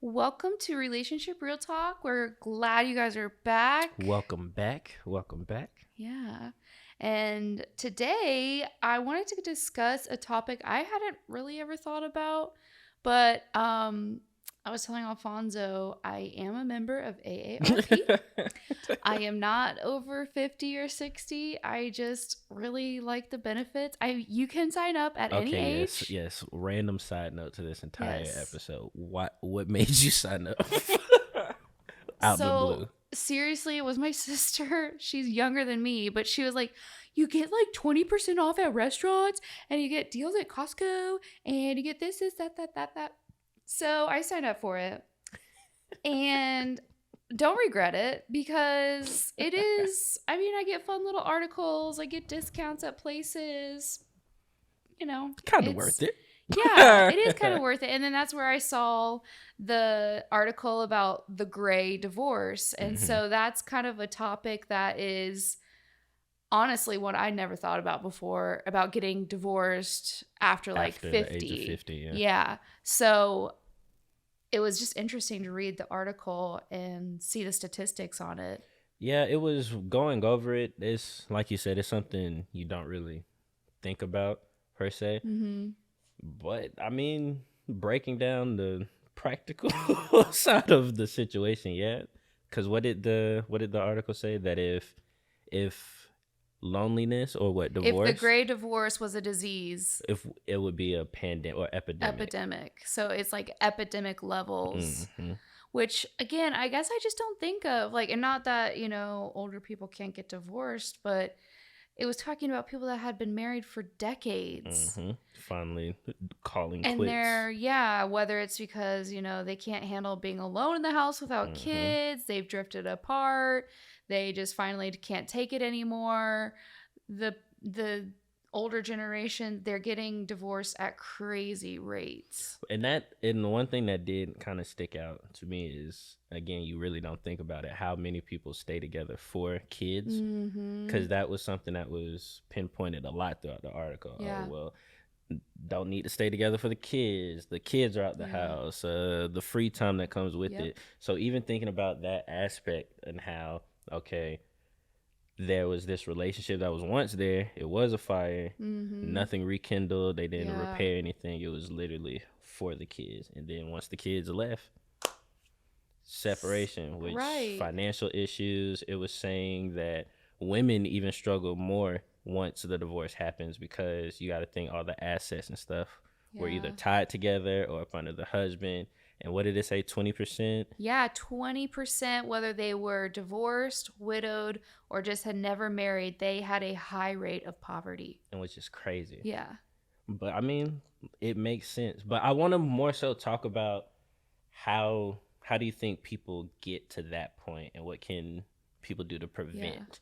Welcome to Relationship Real Talk. We're glad you guys are back. Welcome back. Welcome back. Yeah. And today I wanted to discuss a topic I hadn't really ever thought about, but I was telling Alfonso I am a member of AARP. I am not over 50 or 60. I just really like the benefits. You can sign up at any age. Yes. Random side note to this entire Yes. episode. What made you sign up? Out the blue. Seriously, it was my sister. She's younger than me, but she was like, you get like 20% off at restaurants and you get deals at Costco and you get this, that. So I signed up for it and don't regret it because it is, I get fun little articles. I get discounts at places, Kind of worth it. Yeah, it is kind of worth it. And then that's where I saw the article about the gray divorce. And so that's kind of a topic that is honestly what I never thought about before, about getting divorced after 50. The age of 50, yeah. So it was just interesting to read the article and see the statistics on it. Yeah, it was going over it. It's like you said, it's something you don't really think about per se. Mm-hmm. But breaking down the practical side of the situation, yeah. Because what did the article say? That if loneliness or divorce? If the gray divorce was a disease, if it would be a pandemic or epidemic. So it's like epidemic levels. Mm-hmm. Which, again, I guess I just don't think of, and not that, older people can't get divorced, but it was talking about people that had been married for decades. Mm-hmm. Finally calling and quits. And whether it's because, they can't handle being alone in the house without kids, they've drifted apart, they just finally can't take it anymore. The older generation, they're getting divorced at crazy rates. And the one thing that did kind of stick out to me is, again, you really don't think about it, how many people stay together for kids, because that was something that was pinpointed a lot throughout the article. Yeah. Oh, well, don't need to stay together for the kids are out the house, the free time that comes with it. So even thinking about that aspect and how, okay, there was this relationship that was once there. It was a fire. Nothing rekindled. They didn't repair anything. It was literally for the kids. And then once the kids left, separation, which financial issues. It was saying that women even struggle more once the divorce happens because you got to think all the assets and stuff were either tied together or up under the husband. And what did it say, 20%? Yeah, 20%, whether they were divorced, widowed, or just had never married, they had a high rate of poverty. And which is crazy. Yeah. But, it makes sense. But I want to more so talk about how do you think people get to that point and what can people do to prevent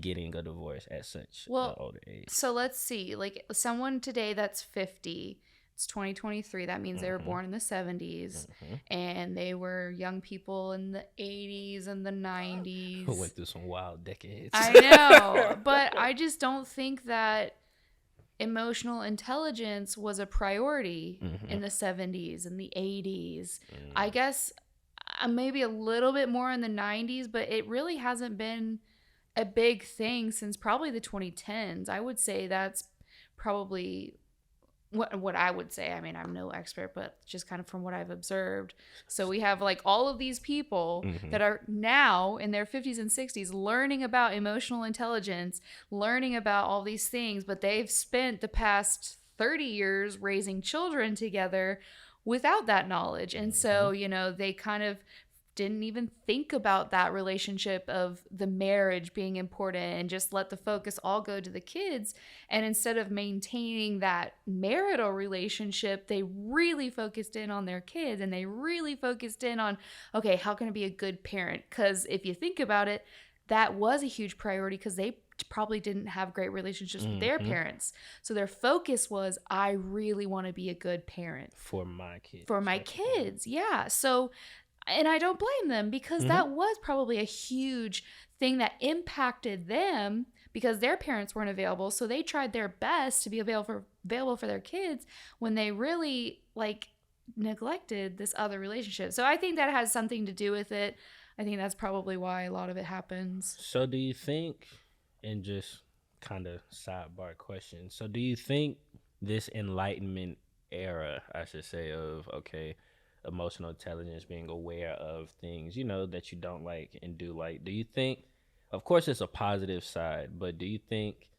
getting a divorce at such an older age? So let's see. Someone today that's 50... It's 2023. That means they were born in the 70s and they were young people in the 80s and the 90s. Who went through some wild decades. I know. But I just don't think that emotional intelligence was a priority in the 70s and the 80s. I guess maybe a little bit more in the 90s, but it really hasn't been a big thing since probably the 2010s. I would say that's probably what I would say. I'm no expert, but just kind of from what I've observed. So we have all of these people that are now in their 50s and 60s learning about emotional intelligence, learning about all these things, but they've spent the past 30 years raising children together without that knowledge. And so, they kind of didn't even think about that relationship of the marriage being important and just let the focus all go to the kids. And instead of maintaining that marital relationship, they really focused in on their kids and they really focused in on, okay, how can I be a good parent? Because if you think about it, that was a huge priority because they probably didn't have great relationships with their parents. So their focus was, I really want to be a good parent. For my kids. For my kids, yeah. So, and I don't blame them because that was probably a huge thing that impacted them because their parents weren't available. So they tried their best to be available for their kids when they really neglected this other relationship. So I think that has something to do with it. I think that's probably why a lot of it happens. So do you think, and just kind of sidebar question, so do you think this enlightenment era, I should say, of, okay, emotional intelligence, being aware of things, that you don't like and do like, do you think, of course it's a positive side, but do you think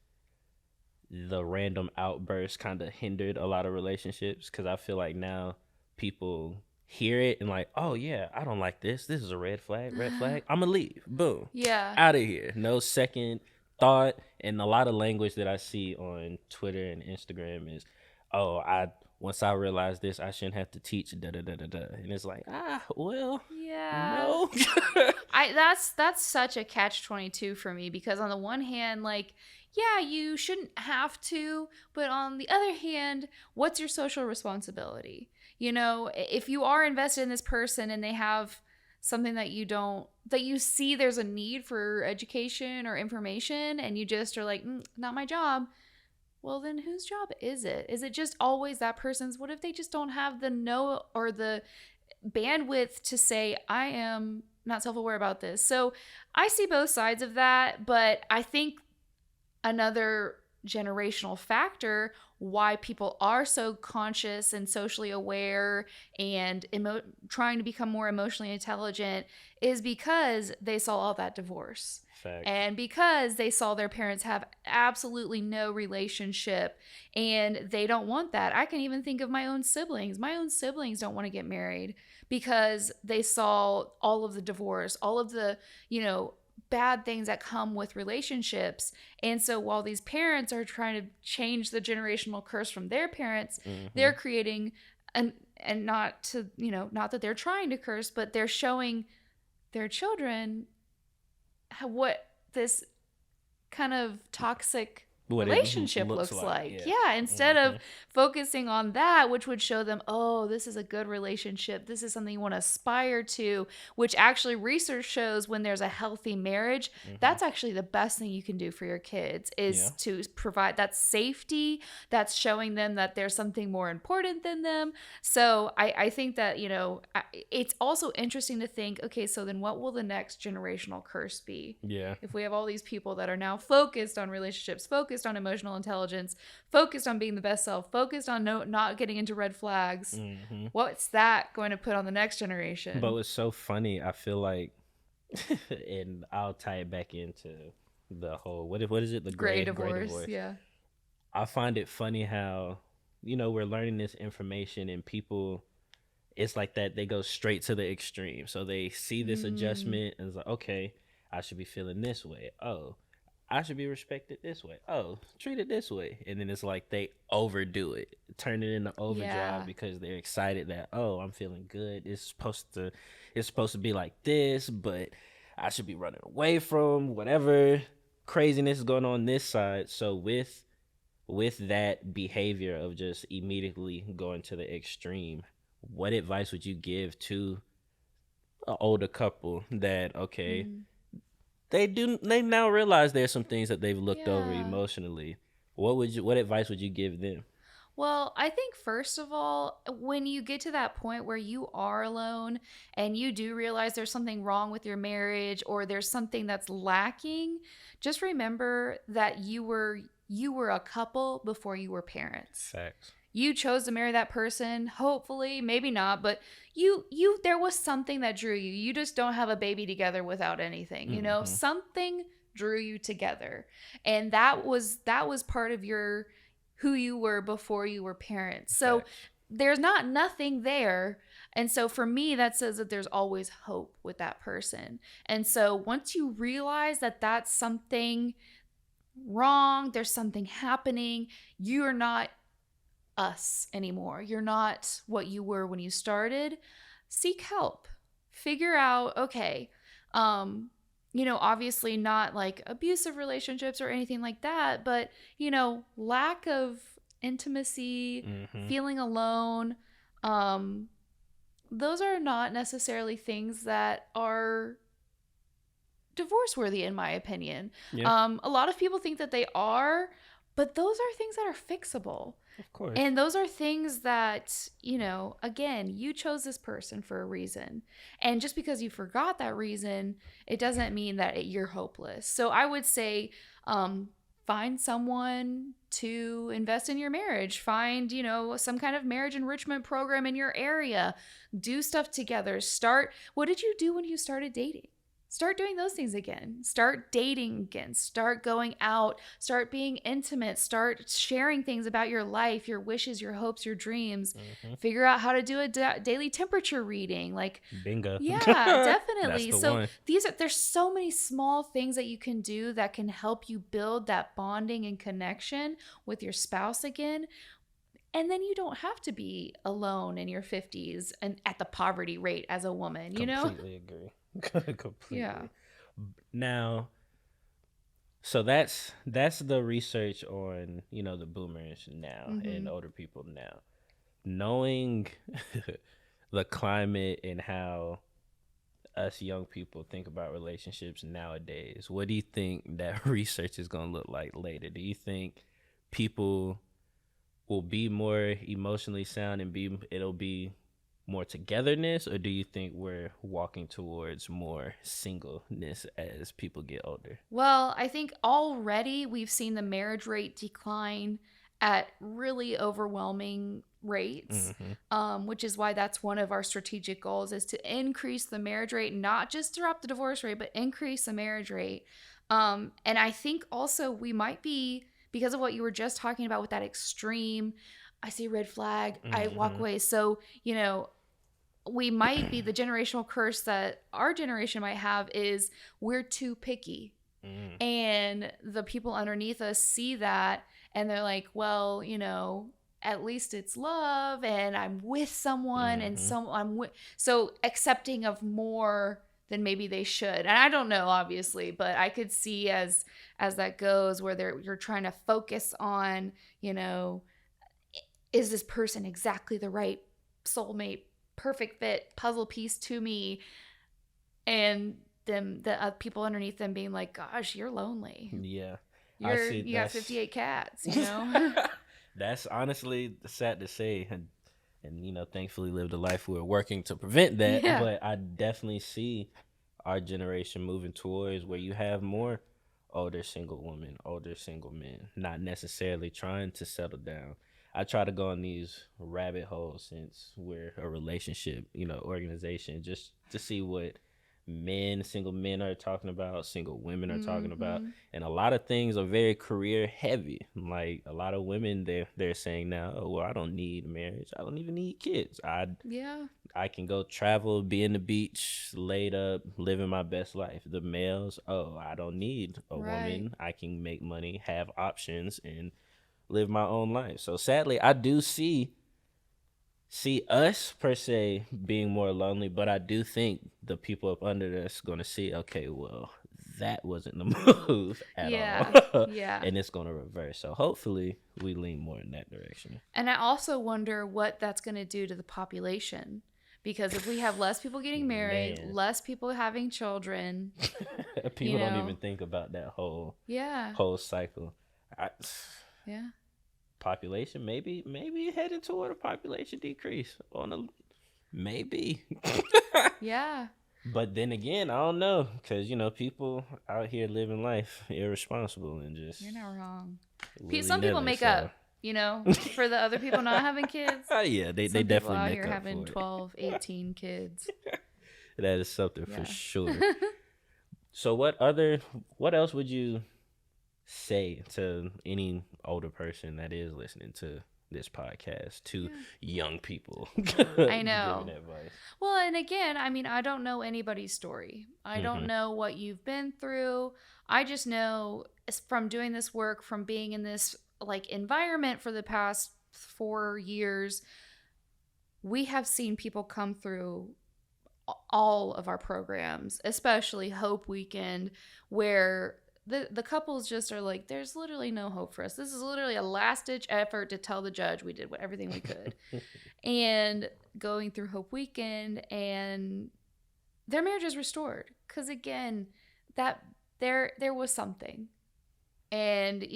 the random outbursts kind of hindered a lot of relationships? Because I feel like now people hear it and like, oh yeah, I don't like this. This is a red flag. I'm gonna leave. Boom. Yeah. Out of here. No second thought. And a lot of language that I see on Twitter and Instagram is, oh, once I realized this, I shouldn't have to teach da da da da da. And it's like, well, yeah. no. That's such a catch-22 for me, because on the one hand, like, yeah, you shouldn't have to, but on the other hand, what's your social responsibility? If you are invested in this person and they have something that you see there's a need for education or information, and you just are like, not my job. Well, then whose job is it? Is it just always that person's? What if they just don't have the know or the bandwidth to say, I am not self-aware about this? So I see both sides of that, but I think another generational factor why people are so conscious and socially aware and trying to become more emotionally intelligent is because they saw all that divorce. Fact. And because they saw their parents have absolutely no relationship, and they don't want that. I can even think of my own siblings. My own siblings don't want to get married because they saw all of the divorce, all of the, bad things that come with relationships. And so while these parents are trying to change the generational curse from their parents, they're creating and not that they're trying to curse, but they're showing their children what this kind of toxic relationship looks like. Yeah, instead of focusing on that, which would show them, oh, this is a good relationship, this is something you want to aspire to, which actually research shows when there's a healthy marriage, that's actually the best thing you can do for your kids, is to provide that safety, that's showing them that there's something more important than them. So I think that, it's also interesting to think, okay, so then what will the next generational curse be? Yeah. If we have all these people that are now focused on relationships, focused on emotional intelligence, focused on being the best self, focused on not getting into red flags, what's that going to put on the next generation? But it's so funny. I feel like, and I'll tie it back into the whole, what is it? The gray divorce. Yeah. I find it funny how, we're learning this information and people, it's like that they go straight to the extreme. So they see this adjustment and it's like, okay, I should be feeling this way. Oh, I should be respected this way. Oh, treated this way. And then it's like they overdo it, turn it into overdrive because they're excited that, oh, I'm feeling good. It's supposed to be like this, but I should be running away from whatever craziness is going on this side. So with that behavior of just immediately going to the extreme, what advice would you give to an older couple that, okay, they now realize there's some things that they've looked over emotionally? What advice would you give them? Well, I think first of all, when you get to that point where you are alone and you do realize there's something wrong with your marriage or there's something that's lacking, just remember that you were a couple before you were parents. Facts. You chose to marry that person, hopefully, maybe not, but there was something that drew you. You just don't have a baby together without anything, something drew you together. And that was part of who you were before you were parents. So there's nothing there. And so for me, that says that there's always hope with that person. And so once you realize that that's something wrong, there's something happening, you're not us anymore. You're not what you were when you started. Seek help. Figure out, okay, obviously not like abusive relationships or anything like that, but, lack of intimacy, feeling alone, those are not necessarily things that are divorce worthy, in my opinion. A lot of people think that they are, but those are things that are fixable. Of course. And those are things that, again, you chose this person for a reason. And just because you forgot that reason, it doesn't mean that you're hopeless. So I would say, find someone to invest in your marriage. Find, some kind of marriage enrichment program in your area. Do stuff together. What did you do when you started dating? Start doing those things again. Start dating again. Start going out. Start being intimate. Start sharing things about your life, your wishes, your hopes, your dreams. Figure out how to do a daily temperature reading. Like, bingo. Yeah, definitely. That's the So one. there's so many small things that you can do that can help you build that bonding and connection with your spouse again. And then you don't have to be alone in your 50s and at the poverty rate as a woman, Completely agree. Completely. Yeah. Now, so that's the research on, the boomers now and older people now. Knowing the climate and how us young people think about relationships nowadays, what do you think that research is going to look like later? Do you think people will be more emotionally sound and it'll be more togetherness, or do you think we're walking towards more singleness as people get older? Well, I think already we've seen the marriage rate decline at really overwhelming rates, which is why that's one of our strategic goals, is to increase the marriage rate, not just drop the divorce rate, but increase the marriage rate. And I think also we might be, because of what you were just talking about with that extreme, I see a red flag, I walk away. So, we might be, the generational curse that our generation might have is we're too picky. And the people underneath us see that and they're like, well, at least it's love and I'm with someone and so accepting of more than maybe they should. And I don't know, obviously, but I could see as that goes where you're trying to focus on, is this person exactly the right soulmate, perfect fit, puzzle piece to me? And them, the people underneath them being like, gosh, you're lonely. Yeah. You got 58 cats, That's honestly sad to say. And thankfully lived a life we were working to prevent that. Yeah. But I definitely see our generation moving towards where you have more older single women, older single men, not necessarily trying to settle down. I try to go on these rabbit holes since we're a relationship, organization, just to see what single men are talking about, single women are talking about. And a lot of things are very career heavy. Like a lot of women, they're saying now, oh, well, I don't need marriage. I don't even need kids. I can go travel, be in the beach, laid up, living my best life. The males, I don't need a woman. I can make money, have options, and live my own life. So sadly, I do see us per se being more lonely, but I do think the people up under us going to see, okay, well, that wasn't the move at all. Yeah. And it's going to reverse. So hopefully we lean more in that direction. And I also wonder what that's going to do to the population. Because if we have less people getting married, less people having children, people don't even think about that whole cycle. Yeah. Population maybe heading toward a population decrease maybe. Yeah. But then again, I don't know, because people out here living life irresponsible and just, you're not wrong. Some people make up, for the other people not having kids. Yeah, they definitely out make here up having for 12, 18 kids. That is something for sure. So what else would you say to any older person that is listening to this podcast, to young people? I know. Giving advice. Well, and again, I don't know anybody's story. I don't know what you've been through. I just know from doing this work, from being in this environment for the past 4 years, we have seen people come through all of our programs, especially Hope Weekend, where the couples just are like, there's literally no hope for us. This is literally a last-ditch effort to tell the judge we did everything we could. And going through Hope Weekend, and their marriage is restored. Because again, that there was something. And,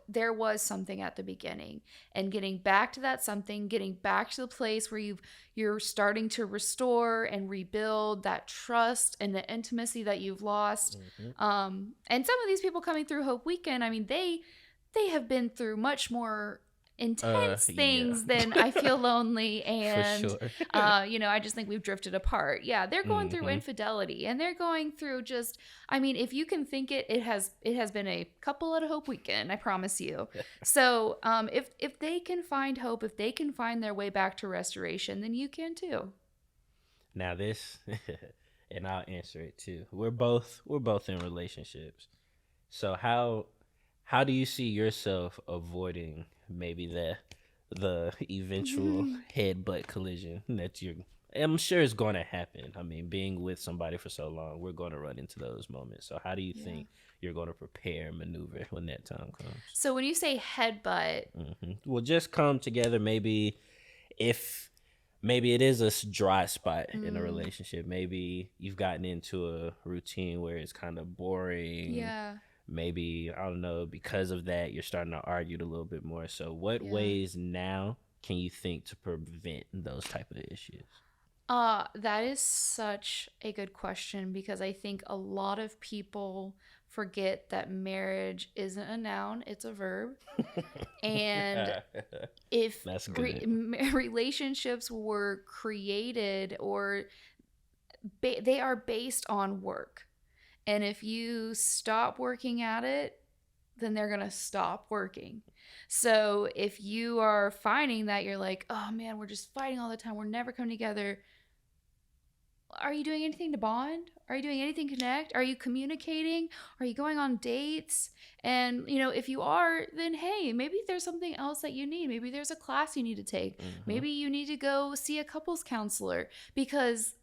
there was something at the beginning, and getting back to that something, getting back to the place where you're starting to restore and rebuild that trust and the intimacy that you've lost. And some of these people coming through Hope Weekend, I mean, they have been through much more intense things than I Feel Lonely and For sure. I just think we've drifted apart. Yeah, they're going through infidelity, and they're going through just, I mean, if you can think it has been a couple at a Hope Weekend, I promise you. So if they can find hope, if they can find their way back to restoration, then you can too. Now this and I'll answer it too. We're both in relationships. So how do you see yourself avoiding maybe the eventual head-butt collision that I'm sure it's going to happen. I mean, being with somebody for so long, we're going to run into those moments. So how do you think you're going to prepare and maneuver when that time comes? So when you say headbutt, Well, just come together. Maybe it is a dry spot in a relationship. Maybe you've gotten into a routine where it's kind of boring. Yeah. Maybe, I don't know, because of that, you're starting to argue a little bit more. So what ways now can you think to prevent those type of issues? That is such a good question, because I think a lot of people forget that marriage isn't a noun, it's a verb. And if That's good. relationships were created, or they are based on work. And if you stop working at it, then they're going to stop working. So if you are finding that you're like, oh man, we're just fighting all the time, we're never coming together, are you doing anything to bond? Are you doing anything to connect? Are you communicating? Are you going on dates? And, if you are, then hey, maybe there's something else that you need. Maybe there's a class you need to take. Maybe you need to go see a couples counselor, because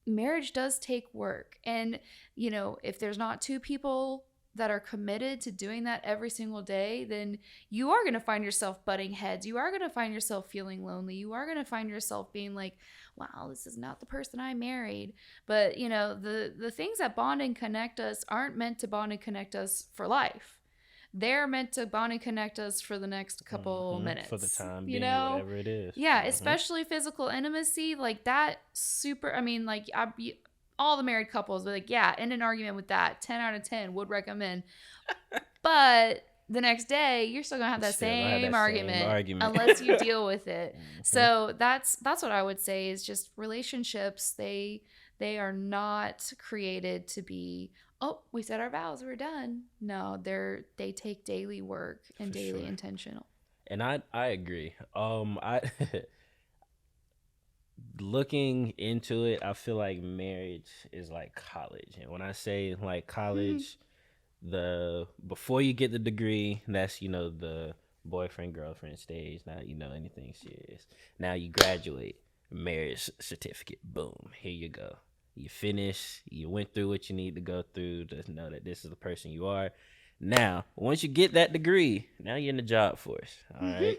marriage does take work. And, if there's not two people that are committed to doing that every single day, then you are going to find yourself butting heads. You are going to find yourself feeling lonely. You are going to find yourself being like, wow, this is not the person I married. But, the things that bond and connect us aren't meant to bond and connect us for life. They're meant to bond and connect us for the next couple minutes. For the time being, whatever it is. Yeah, especially physical intimacy. Like that super, I mean, like all the married couples, but like, yeah, end an argument with that. 10 out of 10 would recommend. But the next day, you're still going to have that same argument unless you deal with it. So that's what I would say is just relationships. They are not created to be, oh, we said our vows, we're done. No, they take daily work and daily intentional. And I agree. Looking into it, I feel like marriage is like college. And when I say like college, before you get the degree, that's, the boyfriend, girlfriend stage, not, anything serious. Now you graduate, marriage certificate, boom, here you go. You finish, you went through what you need to go through to know that this is the person you are. Now, once you get that degree, now you're in the job force, all right?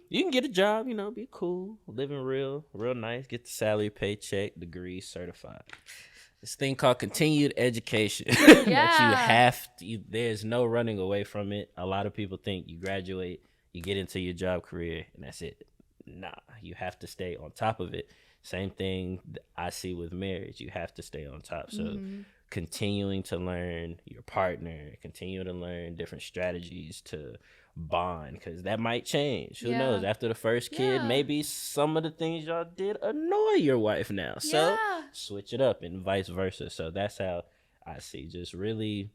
You can get a job, be cool, living real nice, get the salary, paycheck, degree, certified. This thing called continued education that you have to, there's no running away from it. A lot of people think you graduate, you get into your job career, and that's it. Nah, you have to stay on top of it. Same thing I see with marriage. You have to stay on top. So continuing to learn your partner, continuing to learn different strategies to bond, because that might change. Who knows? After the first kid, maybe some of the things y'all did annoy your wife now. So switch it up and vice versa. So that's how I see, just really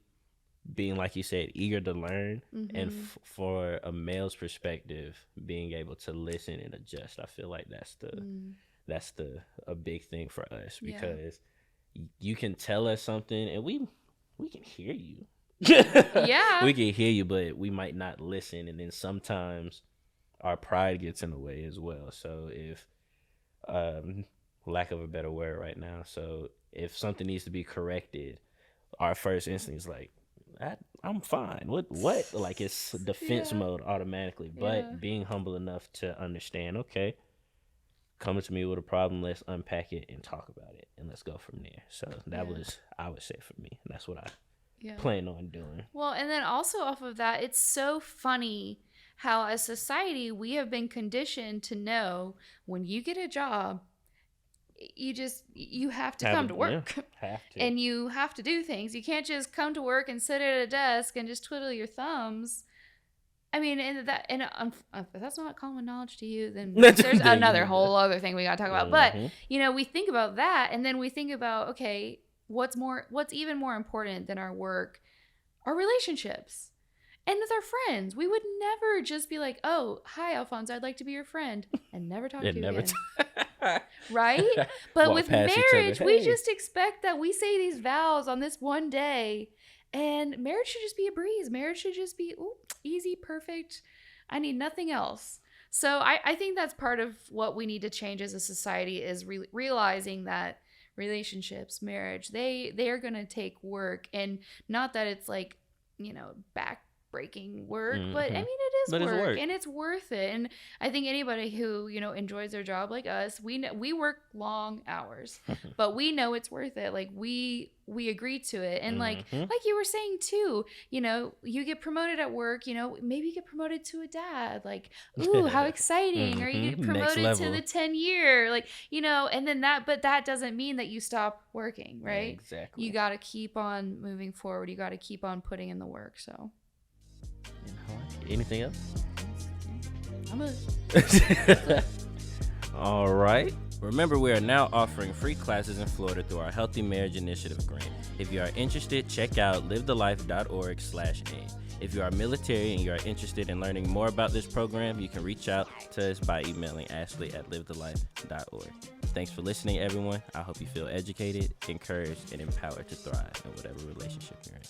being, like you said, eager to learn. And for a male's perspective, being able to listen and adjust. I feel like that's a big thing for us, because you can tell us something and we can hear you. We can hear you, but we might not listen. And then sometimes our pride gets in the way as well. So if lack of a better word right now, so if something needs to be corrected, our first instinct is like, I'm fine. What? Like, it's defense mode automatically. But being humble enough to understand, okay, coming to me with a problem, let's unpack it and talk about it, and let's go from there. So that was, I would say, for me, and that's what I plan on doing. Well, and then also off of that, it's so funny how as society we have been conditioned to know when you get a job, you have to come to work. Have to. And you have to do things. You can't just come to work and sit at a desk and just twiddle your thumbs. I mean, and if that's not common knowledge to you, then there's another whole other thing we got to talk about. But, we think about that, and then we think about, okay, what's even more important than our work? Our relationships. And with our friends, we would never just be like, oh, hi, Alphonso, I'd like to be your friend, and never talk to you again. Right? But with marriage, we just expect that we say these vows on this one day, and marriage should just be a breeze. Marriage should just be easy, perfect. I need nothing else. So I think that's part of what we need to change as a society is realizing that relationships, marriage, they are going to take work, and not that it's like, back-breaking work, but I mean, it is work, and it's worth it. And I think anybody who, enjoys their job like us, we work long hours, but we know it's worth it. Like we agree to it. And like you were saying too, you get promoted at work, maybe you get promoted to a dad, like, ooh, how exciting. Or you get promoted to the 10-year, like, and then but that doesn't mean that you stop working, right? Yeah, exactly. You got to keep on moving forward. You got to keep on putting in the work. So anything else? I'm good. All right. Remember, we are now offering free classes in Florida through our Healthy Marriage Initiative grant. If you are interested, check out livethelife.org/aim. If you are military and you are interested in learning more about this program, you can reach out to us by emailing ashley@livethelife.org. Thanks for listening, everyone. I hope you feel educated, encouraged, and empowered to thrive in whatever relationship you're in.